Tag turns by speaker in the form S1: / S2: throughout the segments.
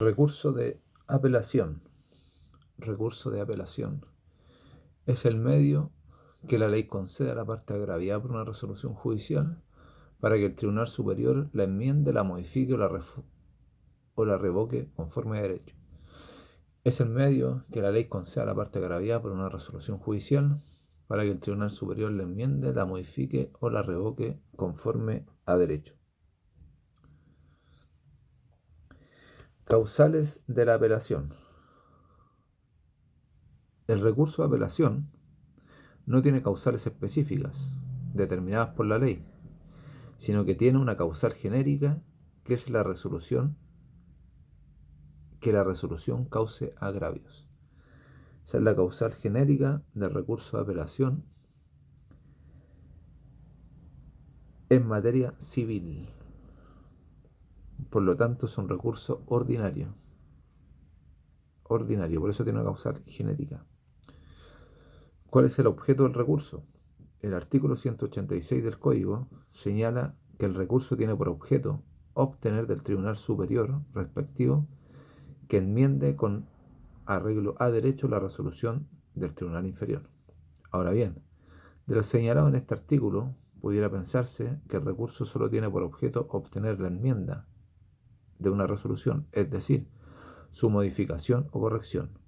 S1: Recurso de apelación. Recurso de apelación es el medio que la ley concede a la parte agraviada por una resolución judicial para que el Tribunal Superior la enmiende, la modifique o la revoque conforme a derecho. Es el medio que la ley concede a la parte agraviada por una resolución judicial para que el Tribunal Superior la enmiende, la modifique o la revoque conforme a derecho. Causales de la apelación. El recurso de apelación no tiene causales específicas determinadas por la ley, sino que tiene una causal genérica que es que la resolución cause agravios. Esa es la causal genérica del recurso de apelación en materia civil. Por lo tanto, es un recurso ordinario. Por eso tiene una causal genérica. ¿Cuál es el objeto del recurso? El artículo 186 del Código señala que el recurso tiene por objeto obtener del Tribunal Superior respectivo que enmiende con arreglo a derecho la resolución del Tribunal Inferior. Ahora bien, de lo señalado en este artículo, pudiera pensarse que el recurso solo tiene por objeto obtener la enmienda de una resolución, es decir, su modificación o corrección.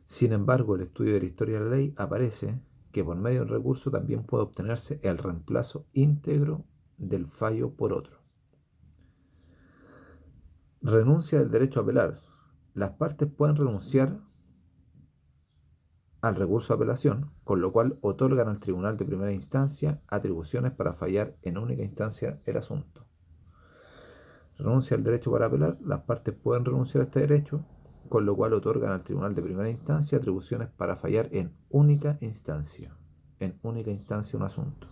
S1: Sin embargo, el estudio de la historia de la ley aparece que por medio del recurso también puede obtenerse el reemplazo íntegro del fallo por otro. Renuncia del derecho a apelar. Las partes pueden renunciar al recurso de apelación, con lo cual otorgan al tribunal de primera instancia atribuciones para fallar en única instancia el asunto. Renuncia al derecho para apelar. Las partes pueden renunciar a este derecho, con lo cual otorgan al tribunal de primera instancia atribuciones para fallar en única instancia. En única instancia un asunto.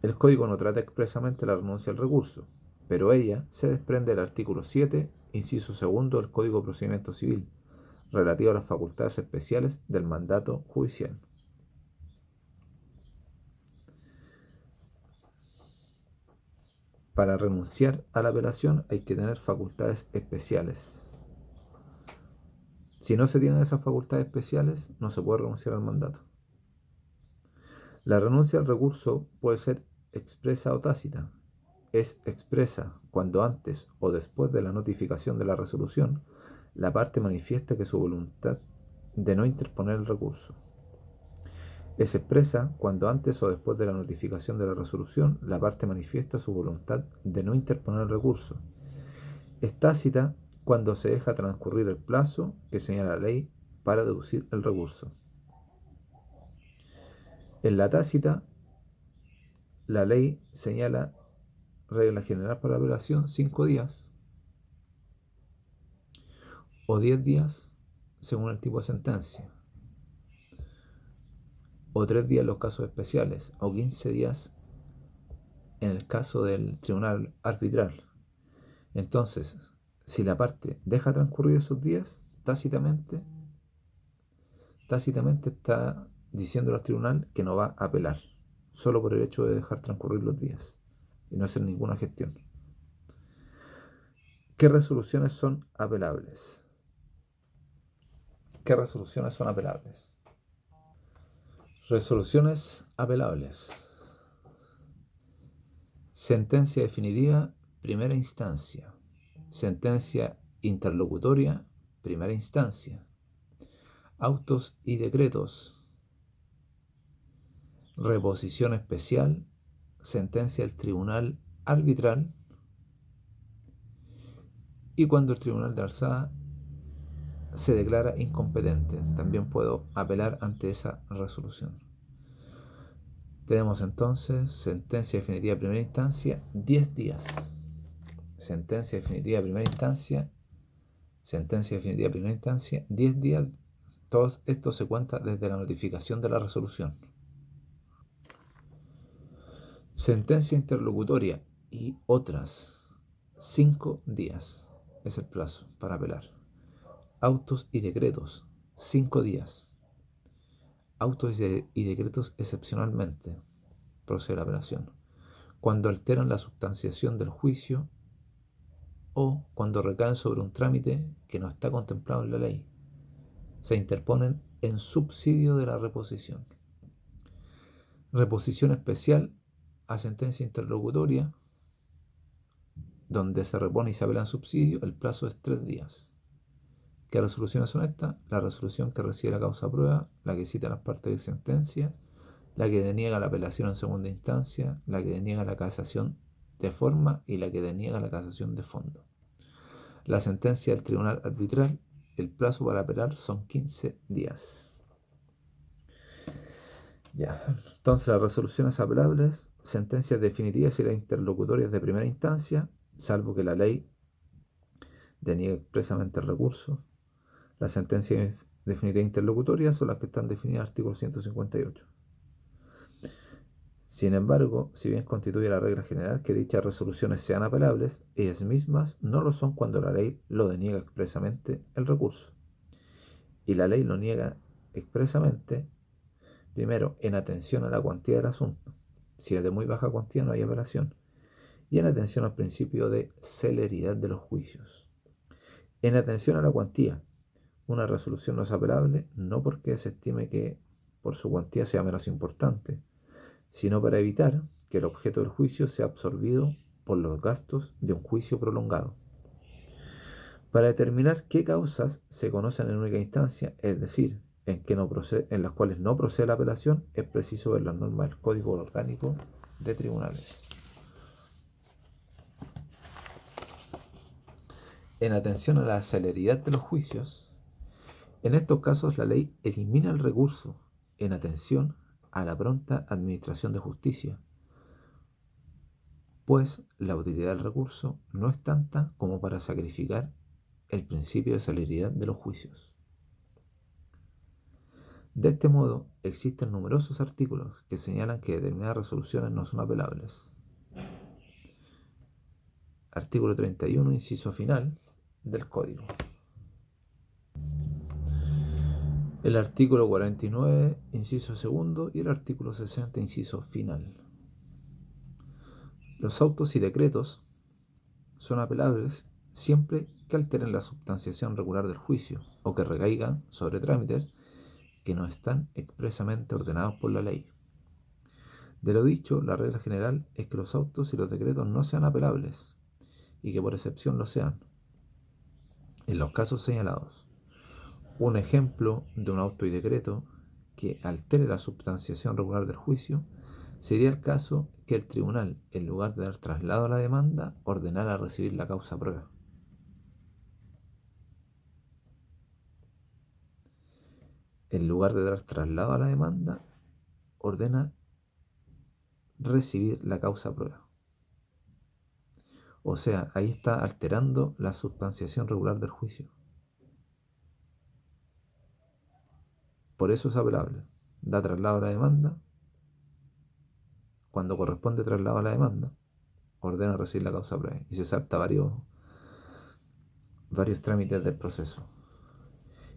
S1: El Código no trata expresamente la renuncia al recurso, pero ella se desprende del artículo 7, inciso segundo del Código de Procedimiento Civil, relativo a las facultades especiales del mandato judicial. Para renunciar a la apelación hay que tener facultades especiales. Si no se tienen esas facultades especiales, no se puede renunciar al mandato. La renuncia al recurso puede ser expresa o tácita. Es expresa cuando antes o después de la notificación de la resolución, la parte manifiesta que su voluntad de no interponer el recurso. Es expresa cuando antes o después de la notificación de la resolución, la parte manifiesta su voluntad de no interponer el recurso. Es tácita cuando se deja transcurrir el plazo que señala la ley para deducir el recurso. En la tácita, la ley señala regla general para la apelación 5 días o 10 días según el tipo de sentencia, o 3 días en los casos especiales, o 15 días en el caso del tribunal arbitral. Entonces, si la parte deja transcurrir esos días, tácitamente está diciendo al tribunal que no va a apelar, solo por el hecho de dejar transcurrir los días y no hacer ninguna gestión. ¿Qué resoluciones son apelables? ¿Qué resoluciones son apelables? Resoluciones apelables. Sentencia definitiva, primera instancia. Sentencia interlocutoria, primera instancia. Autos y decretos. Reposición especial, sentencia del tribunal arbitral. Y cuando el tribunal de alzada se declara incompetente, también puedo apelar ante esa resolución. Tenemos entonces sentencia definitiva de primera instancia, 10 días. Sentencia definitiva de primera instancia, 10 días. Todo esto se cuenta desde la notificación de la resolución. Sentencia interlocutoria y otras, 5 días es el plazo para apelar. Autos y decretos, 5 días. Autos y decretos excepcionalmente procede la apelación. Cuando alteran la sustanciación del juicio o cuando recaen sobre un trámite que no está contemplado en la ley. Se interponen en subsidio de la reposición. Reposición especial a sentencia interlocutoria, donde se repone y se apela en subsidio, el plazo es 3 días. ¿Qué resoluciones son estas? La resolución que recibe la causa prueba, la que cita las partes de sentencia, la que deniega la apelación en segunda instancia, la que deniega la casación de forma y la que deniega la casación de fondo. La sentencia del tribunal arbitral, el plazo para apelar son 15 días. Ya, entonces las resoluciones apelables, sentencias definitivas y las interlocutorias de primera instancia, salvo que la ley deniegue expresamente el recurso. Las sentencias definitivas interlocutorias son las que están definidas en el artículo 158. Sin embargo, si bien constituye la regla general que dichas resoluciones sean apelables, ellas mismas no lo son cuando la ley lo deniega expresamente el recurso. Y la ley lo niega expresamente, primero, en atención a la cuantía del asunto. Si es de muy baja cuantía no hay apelación. Y en atención al principio de celeridad de los juicios. En atención a la cuantía, una resolución no es apelable no porque se estime que por su cuantía sea menos importante, sino para evitar que el objeto del juicio sea absorbido por los gastos de un juicio prolongado. Para determinar qué causas se conocen en única instancia, es decir, en las cuales no procede la apelación, es preciso ver las normas del Código Orgánico de Tribunales. En atención a la celeridad de los juicios, en estos casos la ley elimina el recurso en atención a la pronta administración de justicia, pues la utilidad del recurso no es tanta como para sacrificar el principio de celeridad de los juicios. De este modo, existen numerosos artículos que señalan que determinadas resoluciones no son apelables. Artículo 31, inciso final del Código. El artículo 49, inciso segundo, y el artículo 60, inciso final. Los autos y decretos son apelables siempre que alteren la substanciación regular del juicio o que recaigan sobre trámites que no están expresamente ordenados por la ley. De lo dicho, la regla general es que los autos y los decretos no sean apelables y que por excepción lo sean, en los casos señalados. Un ejemplo de un auto y decreto que altere la substanciación regular del juicio sería el caso que el tribunal, en lugar de dar traslado a la demanda, ordenara recibir la causa prueba. En lugar de dar traslado a la demanda, ordena recibir la causa prueba. O sea, ahí está alterando la substanciación regular del juicio. Por eso es apelable. Da traslado a la demanda. Cuando corresponde traslado a la demanda, ordena recibir la causa prueba y se salta varios trámites del proceso.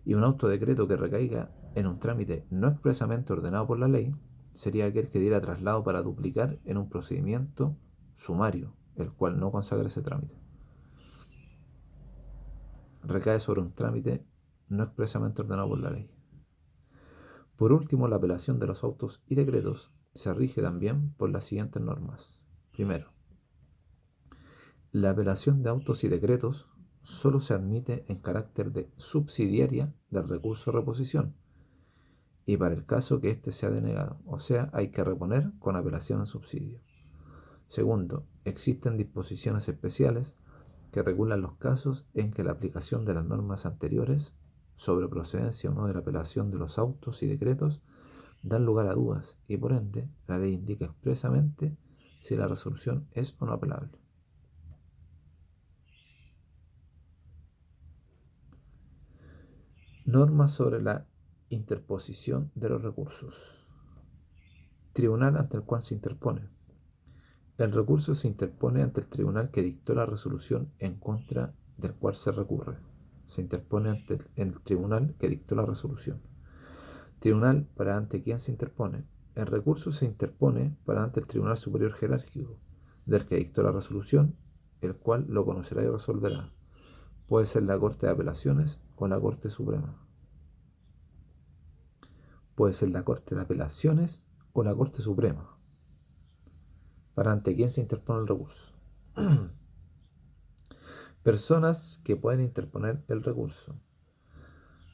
S1: Y un autodecreto que recaiga en un trámite no expresamente ordenado por la ley sería aquel que diera traslado para duplicar en un procedimiento sumario, el cual no consagra ese trámite. Recae sobre un trámite no expresamente ordenado por la ley. Por último, la apelación de los autos y decretos se rige también por las siguientes normas. Primero, la apelación de autos y decretos solo se admite en carácter de subsidiaria del recurso de reposición y para el caso que éste sea denegado, o sea, hay que reponer con apelación en subsidio. Segundo, existen disposiciones especiales que regulan los casos en que la aplicación de las normas anteriores sobre procedencia o no de la apelación de los autos y decretos dan lugar a dudas y por ende la ley indica expresamente si la resolución es o no apelable. Normas sobre la interposición de los recursos. Tribunal ante el cual se interpone. El recurso se interpone ante el tribunal que dictó la resolución en contra del cual se recurre. Se interpone ante el tribunal que dictó la resolución. Tribunal para ante quién se interpone. El recurso se interpone para ante el Tribunal Superior Jerárquico, del que dictó la resolución, el cual lo conocerá y resolverá. Puede ser la Corte de Apelaciones o la Corte Suprema. Puede ser la Corte de Apelaciones o la Corte Suprema. ¿Para ante quién se interpone el recurso? Personas que pueden interponer el recurso.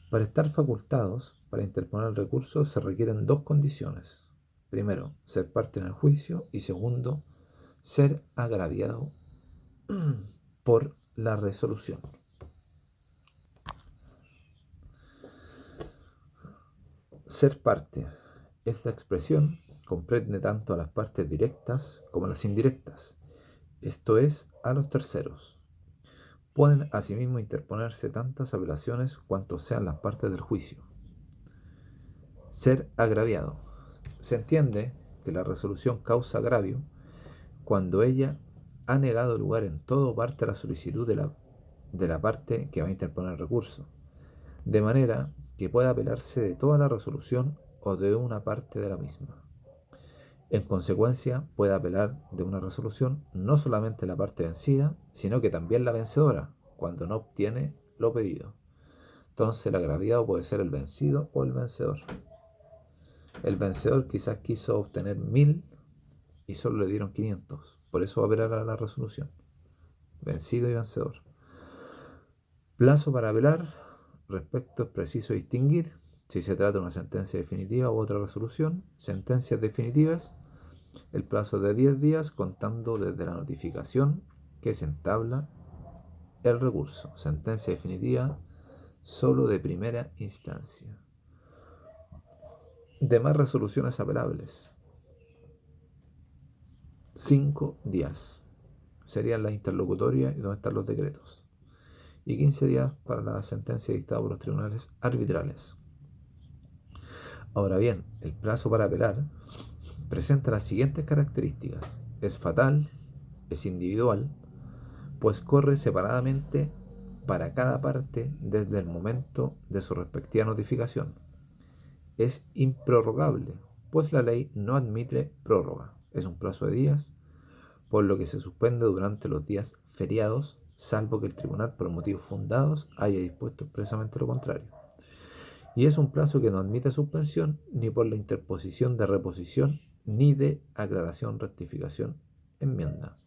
S1: Para estar facultados para interponer el recurso se requieren dos condiciones. Primero, ser parte en el juicio y segundo, ser agraviado por la resolución. Ser parte. Esta expresión comprende tanto a las partes directas como a las indirectas, esto es, a los terceros. Pueden asimismo interponerse tantas apelaciones cuanto sean las partes del juicio. Ser agraviado. Se entiende que la resolución causa agravio cuando ella ha negado lugar en todo parte a la solicitud de la parte que va a interponer el recurso, de manera que pueda apelarse de toda la resolución o de una parte de la misma. En consecuencia, puede apelar de una resolución no solamente la parte vencida, sino que también la vencedora, cuando no obtiene lo pedido. Entonces el agraviado puede ser el vencido o el vencedor. El vencedor quizás quiso obtener 1000 y solo le dieron 500. Por eso va a apelar a la resolución. Vencido y vencedor. Plazo para apelar. Respecto es preciso distinguir si se trata de una sentencia definitiva u otra resolución. Sentencias definitivas. El plazo es de 10 días contando desde la notificación que se entabla el recurso. Sentencia definitiva solo de primera instancia. Demás resoluciones apelables. 5 días serían las interlocutorias y donde están los decretos. Y 15 días para la sentencia dictada por los tribunales arbitrales. Ahora bien, el plazo para apelar presenta las siguientes características. Es fatal, es individual, pues corre separadamente para cada parte desde el momento de su respectiva notificación. Es improrrogable, pues la ley no admite prórroga. Es un plazo de días, por lo que se suspende durante los días feriados, salvo que el tribunal, por motivos fundados, haya dispuesto expresamente lo contrario. Y es un plazo que no admite suspensión ni por la interposición de reposición ni de aclaración, rectificación, enmienda.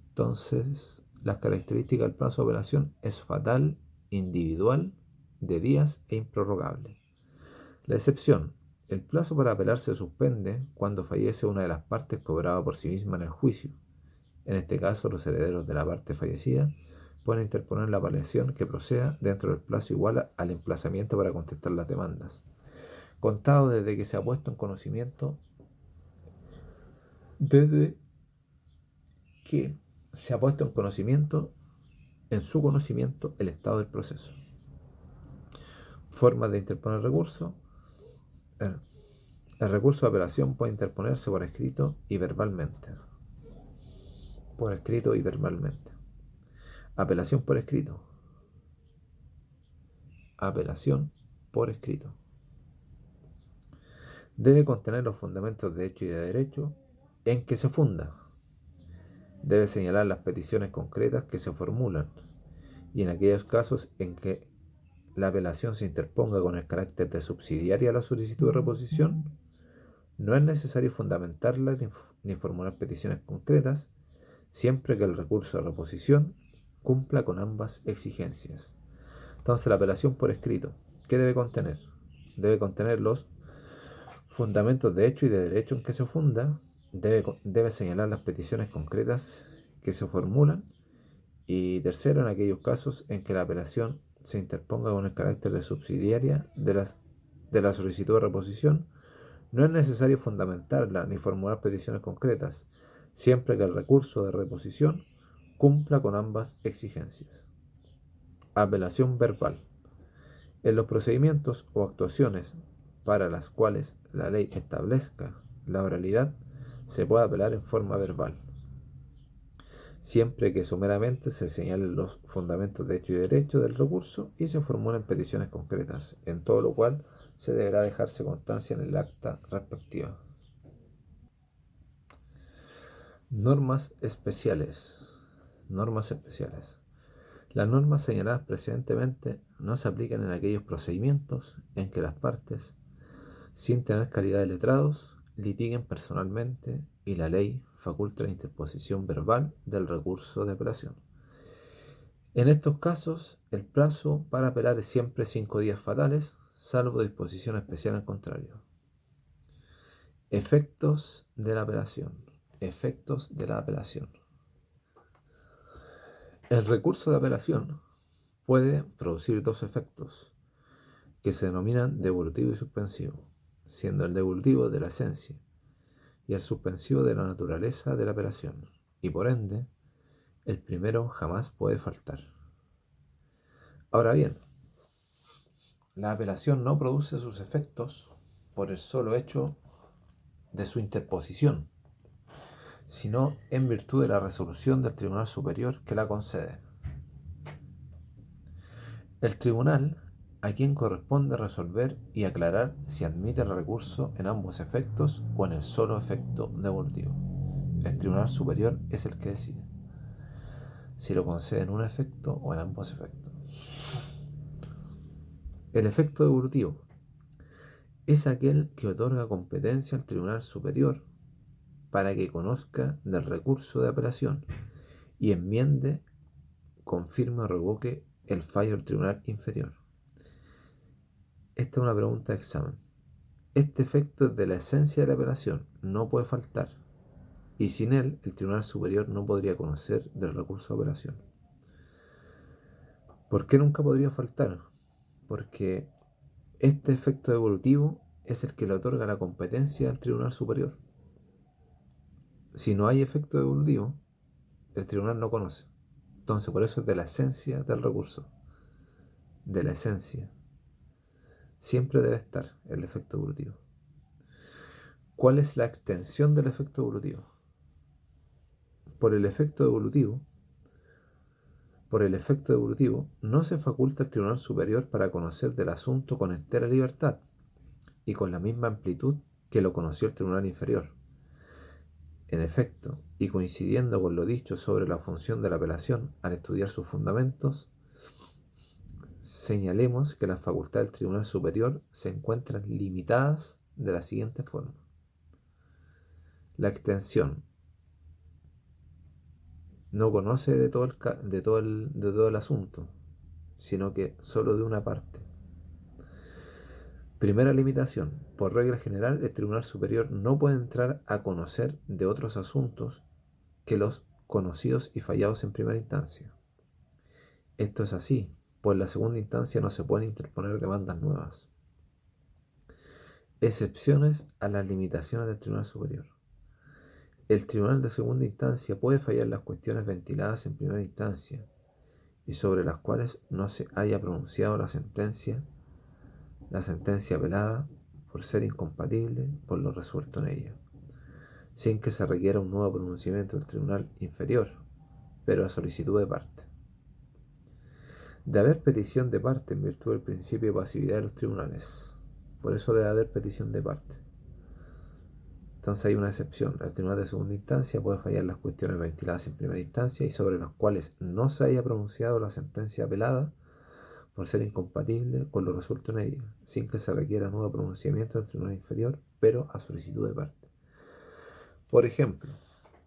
S1: Entonces, las características del plazo de apelación es fatal, individual, de días e improrrogable. La excepción. El plazo para apelar se suspende cuando fallece una de las partes cobrada por sí misma en el juicio. En este caso, los herederos de la parte fallecida pueden interponer la apelación que proceda dentro del plazo igual al emplazamiento para contestar las demandas, contado desde que se ha puesto en conocimiento, en su conocimiento, el estado del proceso. Formas de interponer recurso. El recurso de apelación puede interponerse por escrito y verbalmente. Por escrito y verbalmente. Apelación por escrito. Apelación por escrito. Debe contener los fundamentos de hecho y de derecho en que se funda. Debe señalar las peticiones concretas que se formulan y en aquellos casos en que la apelación se interponga con el carácter de subsidiaria a la solicitud de reposición, no es necesario fundamentarla ni formular peticiones concretas, siempre que el recurso de reposición cumpla con ambas exigencias. Entonces, la apelación por escrito, ¿qué debe contener? Debe contener los fundamentos de hecho y de derecho en que se funda, debe señalar las peticiones concretas que se formulan y tercero, en aquellos casos en que la apelación se interponga con el carácter de subsidiaria de la solicitud de reposición, no es necesario fundamentarla ni formular peticiones concretas, siempre que el recurso de reposición cumpla con ambas exigencias. Apelación verbal. En los procedimientos o actuaciones para las cuales la ley establezca la oralidad, se puede apelar en forma verbal, siempre que someramente se señalen los fundamentos de hecho y derecho del recurso y se formulen peticiones concretas, en todo lo cual se deberá dejarse constancia en el acta respectiva. Normas especiales. Normas especiales. Las normas señaladas precedentemente no se aplican en aquellos procedimientos en que las partes, sin tener calidad de letrados, litiguen personalmente y la ley faculta la interposición verbal del recurso de apelación. En estos casos, el plazo para apelar es siempre 5 días fatales, salvo disposición especial en contrario. Efectos de la apelación. Efectos de la apelación. El recurso de apelación puede producir dos efectos que se denominan devolutivo y suspensivo, siendo el devolutivo de la esencia y el suspensivo de la naturaleza de la apelación, y por ende, el primero jamás puede faltar. Ahora bien, la apelación no produce sus efectos por el solo hecho de su interposición, sino en virtud de la resolución del Tribunal Superior que la concede. El tribunal, a quien corresponde resolver y aclarar si admite el recurso en ambos efectos o en el solo efecto devolutivo. El Tribunal Superior es el que decide si lo concede en un efecto o en ambos efectos. El efecto devolutivo es aquel que otorga competencia al Tribunal Superior para que conozca del recurso de apelación y enmiende, confirme o revoque el fallo del Tribunal Inferior. Esta es una pregunta de examen. Este efecto es de la esencia de la apelación, no puede faltar, y sin él el Tribunal Superior no podría conocer del recurso de apelación. ¿Por qué nunca podría faltar? Porque este efecto devolutivo es el que le otorga la competencia al Tribunal Superior. Si no hay efecto devolutivo, el tribunal no conoce. Entonces, por eso es de la esencia del recurso. De la esencia. Siempre debe estar el efecto devolutivo. ¿Cuál es la extensión del efecto devolutivo? Por el efecto devolutivo, no se faculta al Tribunal Superior para conocer del asunto con entera libertad y con la misma amplitud que lo conoció el Tribunal Inferior. En efecto, y coincidiendo con lo dicho sobre la función de la apelación al estudiar sus fundamentos, señalemos que las facultades del Tribunal Superior se encuentran limitadas de la siguiente forma. La extensión no conoce de todo el asunto, sino que solo de una parte. Primera limitación. Por regla general, el Tribunal Superior no puede entrar a conocer de otros asuntos que los conocidos y fallados en primera instancia. Esto es así, pues en la segunda instancia no se pueden interponer demandas nuevas. Excepciones a las limitaciones del Tribunal Superior. El Tribunal de Segunda Instancia puede fallar las cuestiones ventiladas en primera instancia y sobre las cuales no se haya pronunciado la sentencia apelada por ser incompatible con lo resuelto en ella, sin que se requiera un nuevo pronunciamiento del Tribunal Inferior, pero a solicitud de parte. De haber petición de parte en virtud del principio de pasividad de los tribunales. Por eso debe haber petición de parte. Entonces hay una excepción. El Tribunal de Segunda Instancia puede fallar las cuestiones ventiladas en primera instancia y sobre las cuales no se haya pronunciado la sentencia apelada por ser incompatible con lo resuelto en ella, sin que se requiera nuevo pronunciamiento del Tribunal Inferior, pero a solicitud de parte. Por ejemplo,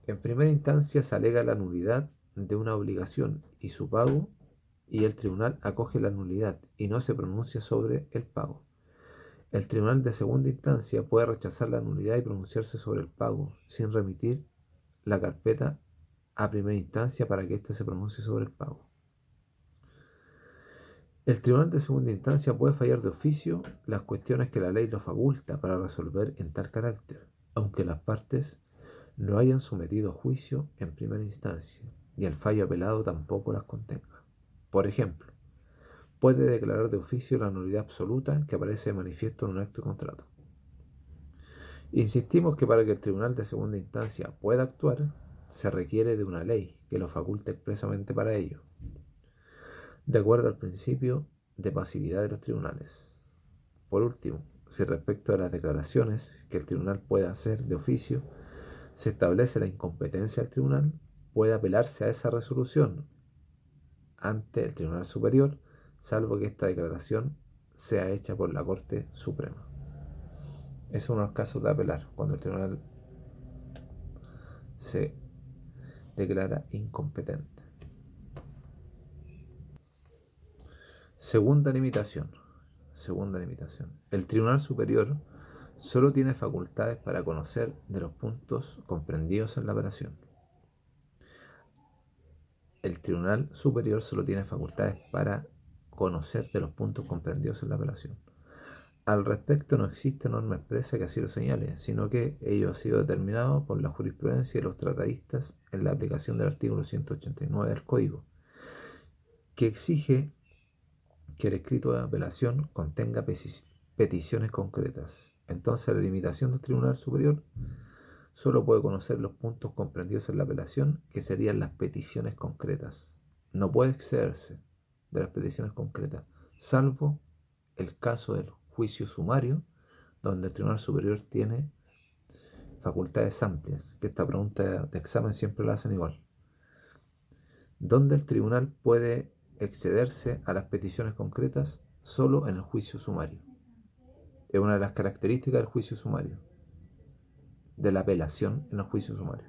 S1: en primera instancia se alega la nulidad de una obligación y su pago, y el tribunal acoge la nulidad y no se pronuncia sobre el pago. El Tribunal de Segunda Instancia puede rechazar la nulidad y pronunciarse sobre el pago, sin remitir la carpeta a primera instancia para que éste se pronuncie sobre el pago. El Tribunal de Segunda Instancia puede fallar de oficio las cuestiones que la ley lo faculta para resolver en tal carácter, aunque las partes no hayan sometido a juicio en primera instancia y el fallo apelado tampoco las contenga. Por ejemplo, puede declarar de oficio la nulidad absoluta que aparece de manifiesto en un acto de contrato. Insistimos que para que el Tribunal de Segunda Instancia pueda actuar, se requiere de una ley que lo faculte expresamente para ello, de acuerdo al principio de pasividad de los tribunales. Por último, si respecto a las declaraciones que el tribunal pueda hacer de oficio, se establece la incompetencia del tribunal, puede apelarse a esa resolución ante el Tribunal Superior, salvo que esta declaración sea hecha por la Corte Suprema. Es uno de los casos de apelar, cuando el tribunal se declara incompetente. Segunda limitación. El Tribunal Superior solo tiene facultades para conocer de los puntos comprendidos en la apelación. El Tribunal Superior solo tiene facultades para conocer de los puntos comprendidos en la apelación. Al respecto no existe norma expresa que así lo señale, sino que ello ha sido determinado por la jurisprudencia de los tratadistas en la aplicación del artículo 189 del Código, que exige que el escrito de apelación contenga peticiones concretas. Entonces, la limitación del Tribunal Superior solo puede conocer los puntos comprendidos en la apelación, que serían las peticiones concretas. No puede excederse de las peticiones concretas, salvo el caso del juicio sumario, donde el Tribunal Superior tiene facultades amplias, que esta pregunta de examen siempre la hacen igual, donde el tribunal puede excederse a las peticiones concretas solo en el juicio sumario. Es una de las características del juicio sumario, de la apelación en el juicio sumario.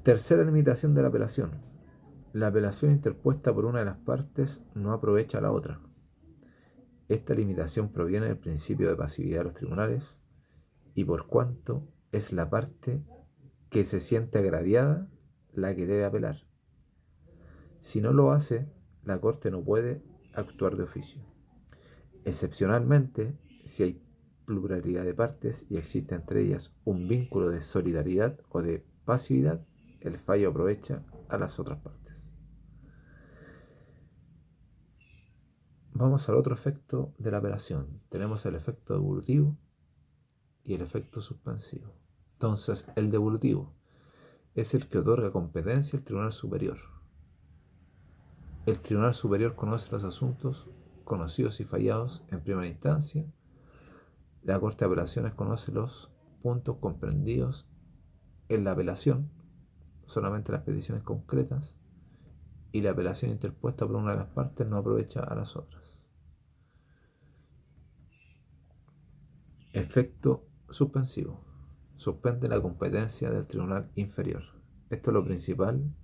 S1: Tercera limitación de la apelación. La apelación interpuesta por una de las partes no aprovecha a la otra. Esta limitación proviene del principio de pasividad de los tribunales y por cuanto es la parte que se siente agraviada la que debe apelar. Si no lo hace, la Corte no puede actuar de oficio. Excepcionalmente, si hay pluralidad de partes y existe entre ellas un vínculo de solidaridad o de pasividad, el fallo aprovecha a las otras partes. Vamos al otro efecto de la apelación. Tenemos el efecto devolutivo y el efecto suspensivo. Entonces, el devolutivo es el que otorga competencia al Tribunal Superior. El Tribunal Superior conoce los asuntos conocidos y fallados en primera instancia. La Corte de Apelaciones conoce los puntos comprendidos en la apelación, solamente las peticiones concretas, y la apelación interpuesta por una de las partes no aprovecha a las otras. Efecto suspensivo. Suspende la competencia del tribunal inferior. Esto es lo principal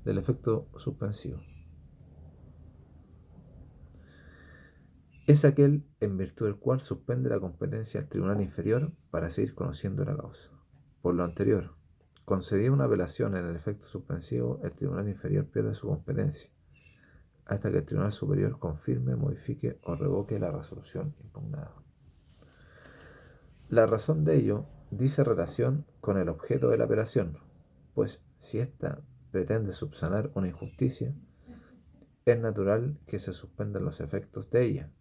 S1: del efecto suspensivo. Es aquel en virtud del cual suspende la competencia del tribunal inferior para seguir conociendo la causa. Por lo anterior, concedida una apelación en el efecto suspensivo, el tribunal inferior pierde su competencia hasta que el tribunal superior confirme, modifique o revoque la resolución impugnada. La razón de ello dice relación con el objeto de la apelación, pues si ésta pretende subsanar una injusticia, es natural que se suspendan los efectos de ella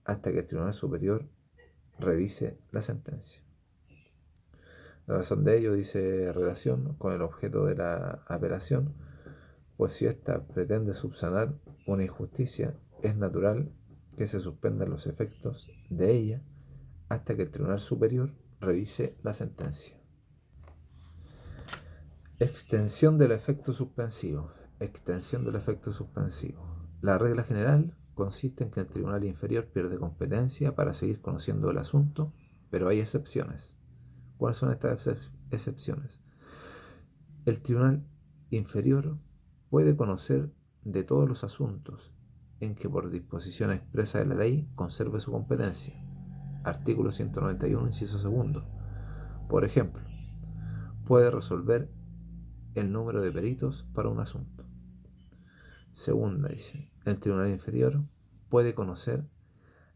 S1: hasta que el Tribunal Superior revise la sentencia. La razón de ello dice relación con el objeto de la apelación, pues si ésta pretende subsanar una injusticia, es natural que se suspendan los efectos de ella hasta que el Tribunal Superior revise la sentencia. Extensión del efecto suspensivo. La regla general consiste en que el tribunal inferior pierde competencia para seguir conociendo el asunto, pero hay excepciones. ¿Cuáles son estas excepciones? El tribunal inferior puede conocer de todos los asuntos en que por disposición expresa de la ley conserve su competencia. Artículo 191, inciso segundo. Por ejemplo, puede resolver el número de peritos para un asunto. Segunda, dice, el tribunal inferior puede conocer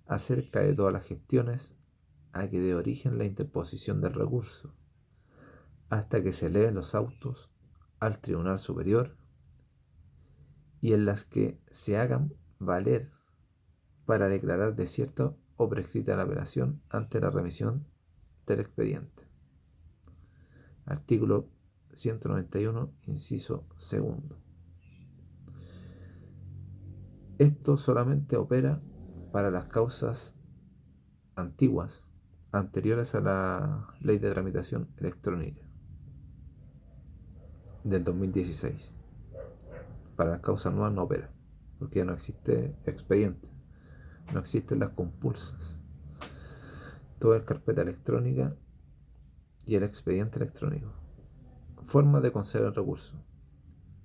S1: acerca de todas las gestiones a que dé origen la interposición del recurso, hasta que se leen los autos al tribunal superior y en las que se hagan valer para declarar desierta o prescrita la apelación ante la remisión del expediente. Artículo 191, inciso segundo. Esto solamente opera para las causas antiguas, anteriores a la ley de tramitación electrónica. del 2016. Para las causas nuevas no opera, porque ya no existe expediente, no existen las compulsas. Todo es carpeta electrónica y el expediente electrónico. Forma de conceder el recurso.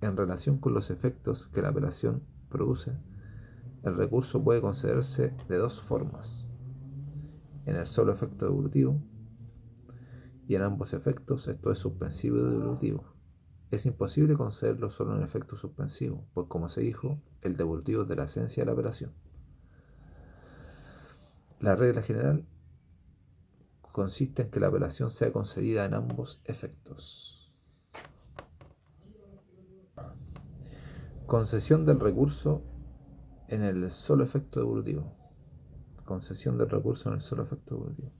S1: En relación con los efectos que la apelación produce, el recurso puede concederse de dos formas: en el solo efecto devolutivo y en ambos efectos, esto es suspensivo y devolutivo. Es imposible concederlo solo en efecto suspensivo, pues como se dijo, el devolutivo es de la esencia de la apelación. La regla general consiste en que la apelación sea concedida en ambos efectos. Concesión del recurso en el solo efecto devolutivo. Concesión del recurso en el solo efecto devolutivo.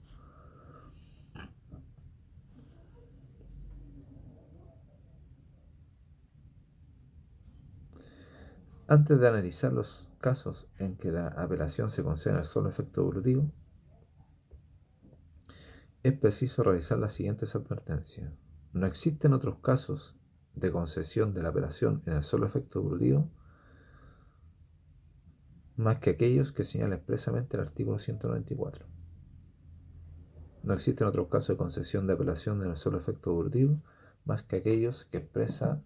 S1: Antes de analizar los casos en que la apelación se concede en el solo efecto devolutivo, es preciso realizar las siguientes advertencias. No existen otros casos de concesión de la apelación en el solo efecto devolutivo más que aquellos que señala expresamente el artículo 194. No existen otros casos de concesión de apelación en el solo efecto devolutivo más que aquellos que expresa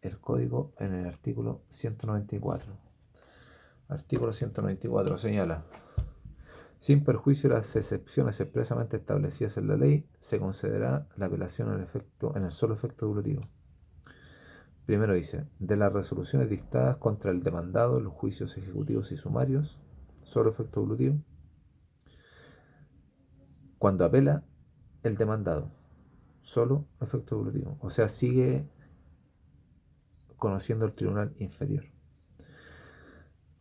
S1: el código en el artículo 194. Artículo 194 señala: sin perjuicio de las excepciones expresamente establecidas en la ley, se concederá la apelación en el solo efecto devolutivo. Primero dice: de las resoluciones dictadas contra el demandado en los juicios ejecutivos y sumarios, solo efecto devolutivo, cuando apela el demandado, solo efecto devolutivo. O sea, sigue conociendo el tribunal inferior.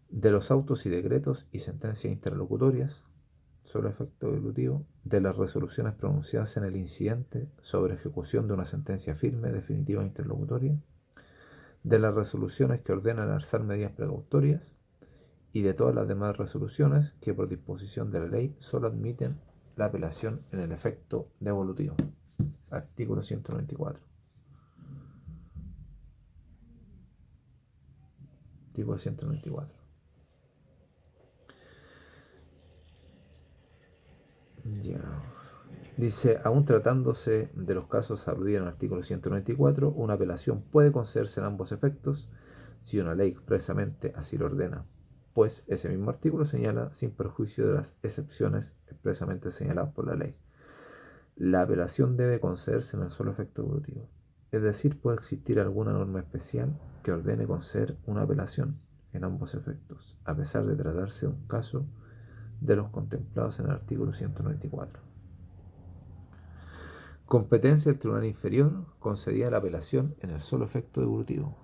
S1: De los autos y decretos y sentencias interlocutorias, solo efecto devolutivo. De las resoluciones pronunciadas en el incidente sobre ejecución de una sentencia firme, definitiva e interlocutoria. De las resoluciones que ordenan alzar medidas precautorias. Y de todas las demás resoluciones que por disposición de la ley solo admiten la apelación en el efecto devolutivo. Artículo 194. Artículo 194. Ya. Dice: aún tratándose de los casos aludidos en el artículo 194, una apelación puede concederse en ambos efectos si una ley expresamente así lo ordena, pues ese mismo artículo señala, sin perjuicio de las excepciones expresamente señaladas por la ley. La apelación debe concederse en el solo efecto devolutivo. Es decir, puede existir alguna norma especial que ordene conceder una apelación en ambos efectos, a pesar de tratarse de un caso de los contemplados en el artículo 194. Competencia del tribunal inferior concedida la apelación en el solo efecto devolutivo.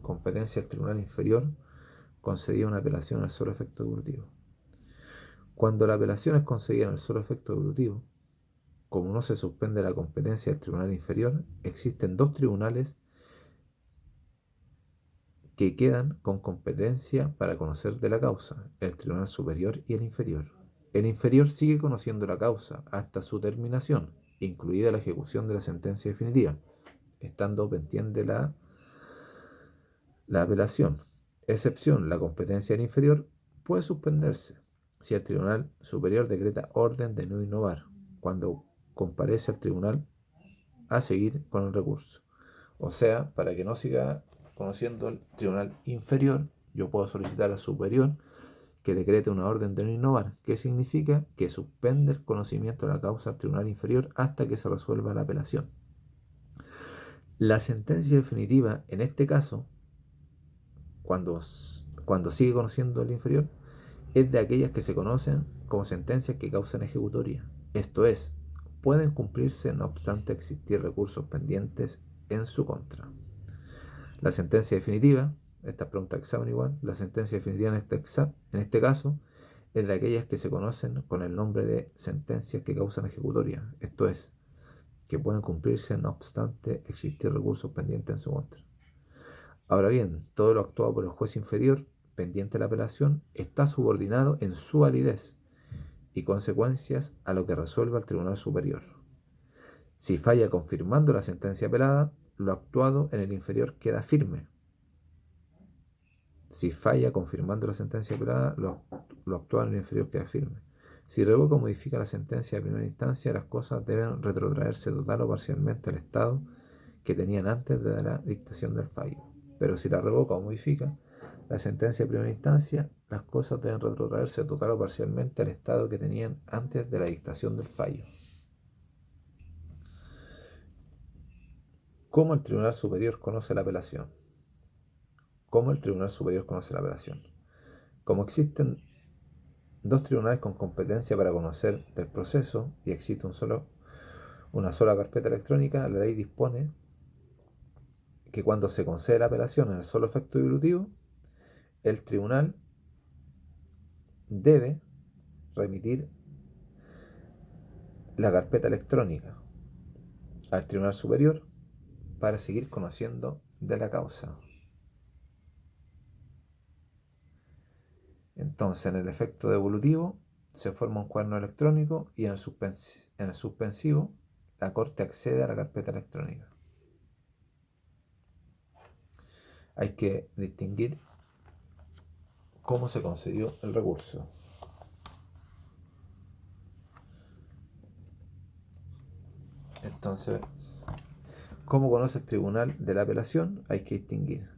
S1: Competencia del tribunal inferior concedida una apelación en el solo efecto devolutivo. Cuando la apelación es concedida en el solo efecto devolutivo, como no se suspende la competencia del tribunal inferior, existen dos tribunales que quedan con competencia para conocer de la causa: el tribunal superior y el inferior. El inferior sigue conociendo la causa hasta su terminación, incluida la ejecución de la sentencia definitiva, estando pendiente la apelación. Excepción: la competencia del inferior puede suspenderse si el tribunal superior decreta orden de no innovar cuando comparece al tribunal a seguir con el recurso. O sea, para que no siga conociendo el tribunal inferior, yo puedo solicitar al superior que decrete una orden de no innovar. ¿Qué significa? Que suspende el conocimiento de la causa al tribunal inferior hasta que se resuelva la apelación. La sentencia definitiva, en este caso, cuando sigue conociendo el inferior, es de aquellas que se conocen como sentencias que causan ejecutoria. Esto es, pueden cumplirse no obstante existir recursos pendientes en su contra. La sentencia definitiva, esta es pregunta de examen igual, la sentencia definitiva en este caso es de aquellas que se conocen con el nombre de sentencias que causan ejecutoria. Esto es, que pueden cumplirse no obstante existir recursos pendientes en su contra. Ahora bien, todo lo actuado por el juez inferior pendiente de la apelación está subordinado en su validez y consecuencias a lo que resuelva el tribunal superior. Si falla confirmando la sentencia apelada, lo actuado en el inferior queda firme. Si falla confirmando la sentencia apelada, lo actuado en el inferior queda firme. Si revoca o modifica la sentencia de primera instancia, las cosas deben retrotraerse total o parcialmente al estado que tenían antes de la dictación del fallo. Pero si la revoca o modifica la sentencia de primera instancia, las cosas deben retrotraerse total o parcialmente al estado que tenían antes de la dictación del fallo. ¿Cómo el Tribunal Superior conoce la apelación? ¿Cómo el Tribunal Superior conoce la apelación? Como existen dos tribunales con competencia para conocer del proceso y existe una sola carpeta electrónica, la ley dispone que cuando se concede la apelación en el solo efecto dilutivo, el tribunal debe remitir la carpeta electrónica al Tribunal Superior para seguir conociendo de la causa. Entonces, en el efecto devolutivo se forma un cuaderno electrónico y en el suspensivo la Corte accede a la carpeta electrónica. Hay que distinguir cómo se concedió el recurso. Entonces, ¿cómo conoce el tribunal de la apelación? Hay que distinguir.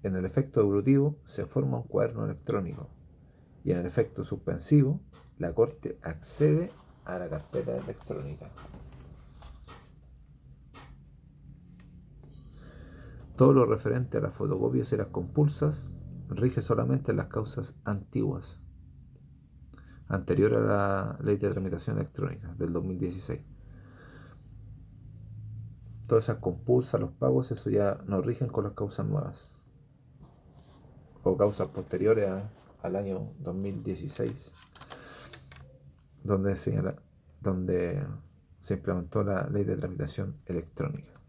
S1: En el efecto devolutivo se forma un cuaderno electrónico y en el efecto suspensivo la Corte accede a la carpeta electrónica. Todo lo referente a las fotocopias y las compulsas rige solamente en las causas antiguas, anterior a la Ley de Tramitación Electrónica del 2016. Todas esas compulsas, los pagos, eso ya no rigen con las causas nuevas o causas posteriores al año 2016, donde se implementó la Ley de Tramitación Electrónica.